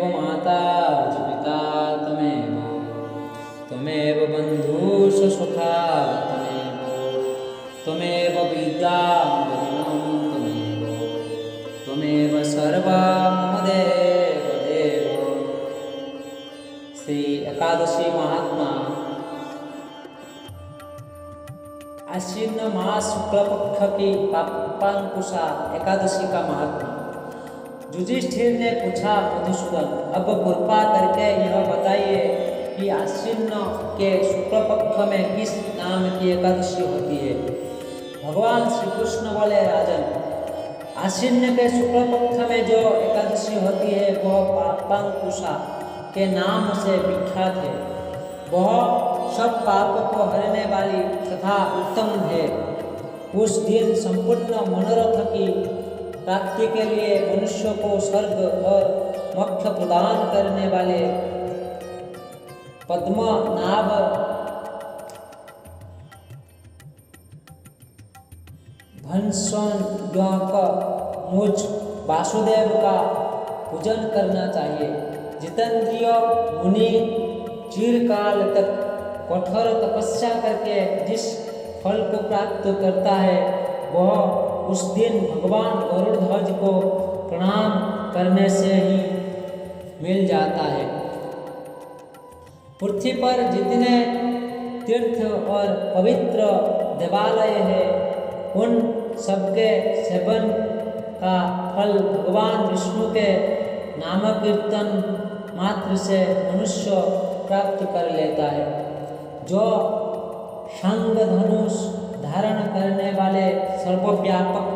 त्वमेव माता च पिता त्वमेव बन्धुश्च सखा त्वमेव विद्या त्वमेव सर्वं मम देव। श्री एकादशी महात्मा आश्विन मास शुक्ल पक्ष की पापांकुशा एकादशी का महात्मा। युधिष्ठिर ने पूछा, मधुसूदन, अब कृपा करके यह बताइए कि आश्विन के शुक्ल पक्ष में किस नाम की एकादशी होती है। भगवान श्री कृष्ण बोले, राजन, आश्विन के शुक्ल पक्ष में जो एकादशी होती है वह पापांकुशा के नाम से विख्यात है। वह सब पाप को हरने वाली तथा उत्तम है। उस दिन संपूर्ण मनोरथ की प्राप्ति के लिए मनुष्य को स्वर्ग और मोक्ष प्रदान करने वाले पद्मनाभ भंसोद्वाक मुझ वासुदेव का पूजन करना चाहिए। जितेंद्रिय मुनि चिरकाल तक कठोर तपस्या करके जिस फल को प्राप्त करता है वह उस दिन भगवान गरुड़ध्वज को प्रणाम करने से ही मिल जाता है। पृथ्वी पर जितने तीर्थ और पवित्र देवालय है उन सबके सेवन का फल भगवान विष्णु के नाम कीर्तन मात्र से मनुष्य प्राप्त कर लेता है। जो शंख धनुष धारण करने वाले सर्वव्यापक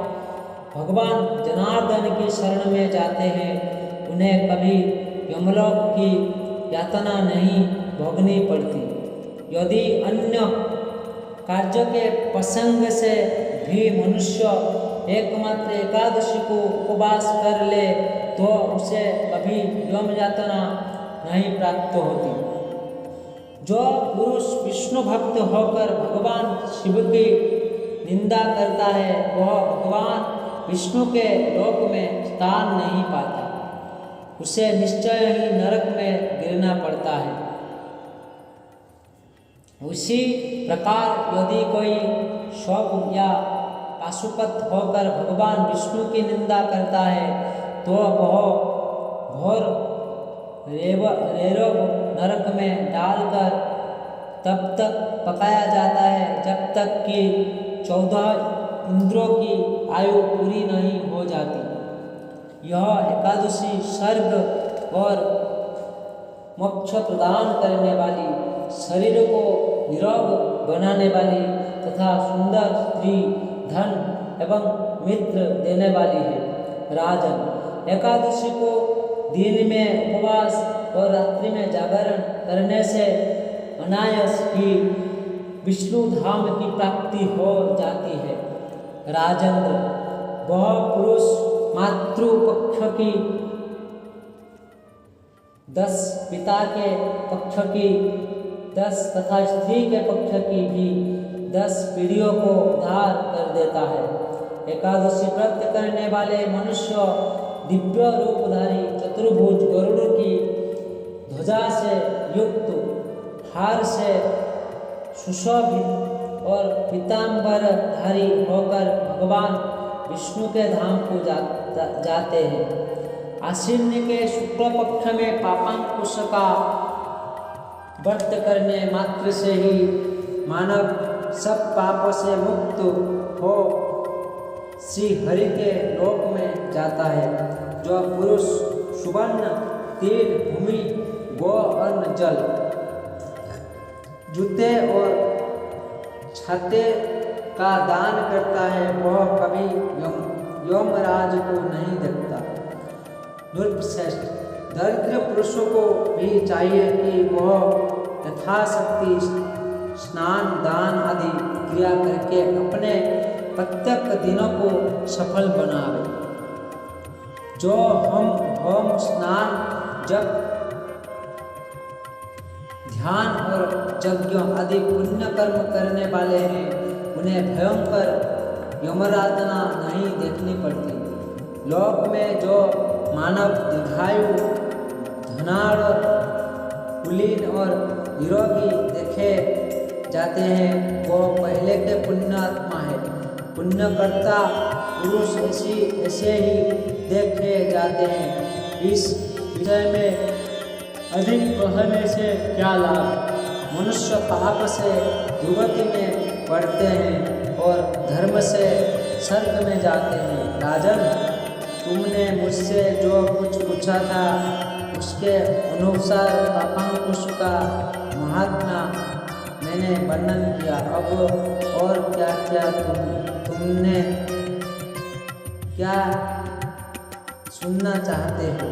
भगवान जनार्दन की शरण में जाते हैं उन्हें कभी यमलोक की यातना नहीं भोगनी पड़ती। यदि अन्य कार्य के प्रसंग से भी मनुष्य एकमात्र एकादशी को उपवास कर ले तो उसे कभी यम यातना नहीं प्राप्त होती। जो पुरुष विष्णु भक्त होकर भगवान शिव की निंदा करता है वह भगवान विष्णु के लोक में स्थान नहीं पाता, उसे निश्चय ही नरक में गिरना पड़ता है। उसी प्रकार यदि कोई शौक या पाशुपत होकर भगवान विष्णु की निंदा करता है तो वह घोर रेरोग नरक में डालकर तब तक पकाया जाता है जब तक कि 14 इंद्रों की आयु पूरी नहीं हो जाती। यह एकादशी स्वर्ग और मोक्ष प्रदान करने वाली, शरीर को निरोग बनाने वाली तथा सुंदर स्त्री, धन एवं मित्र देने वाली है। राजन, एकादशी को दिन में उपवास और रात्रि में जागरण करने से अनायास ही विष्णु धाम की प्राप्ति हो जाती है। राजेंद्र, वह पुरुष मातृपक्ष की 10, पिता के पक्ष की 10 तथा स्त्री के पक्ष की भी 10 पीढ़ियों को उद्धार कर देता है। एकादशी व्रत करने वाले मनुष्य दिव्य रूपधारी चतुर्भुज गरुड़ की ध्वजा से युक्त, हार से सुशोभित और पीताम्बरधारी होकर भगवान विष्णु के धाम को जाते हैं। आश्विन के शुक्ल पक्ष में पापांकुश का व्रत करने मात्र से ही मानव सब पापों से मुक्त हो श्री हरि के लोक में जाता है। जो पुरुष सुवर्ण, तीर, भूमि, गो, अन्न, जल, जूते और छाते का दान करता है वह कभी यमराज को नहीं देखता। नृपश्रेष्ठ, दरिद्र पुरुषों को भी चाहिए कि वह यथाशक्ति स्नान, दान आदि क्रिया करके अपने प्रत्येक दिनों को सफल बनावे। जो हम होम, स्नान, जप, ध्यान और यज्ञ आदि पुण्य कर्म करने वाले हैं उन्हें भयंकर यमरातना नहीं देखनी पड़ती। लोक में जो मानव दीर्घायु धनाढ़ और कुलीन और निरोगी देखे जाते हैं, वो पहले के पुण्यात्मा है। पुण्यकर्ता पुरुष ऐसे ही देखे जाते हैं। इस विषय में अधिक कहने से क्या लाभ। मनुष्य पाप से दुर्गति में पड़ते हैं और धर्म से स्वर्ग में जाते हैं। राजन, तुमने मुझसे जो कुछ पूछा था उसके अनुसार पापांकुश का महात्मा मैंने वर्णन किया। अब और क्या क्या तुमने क्या सुनना चाहते हो?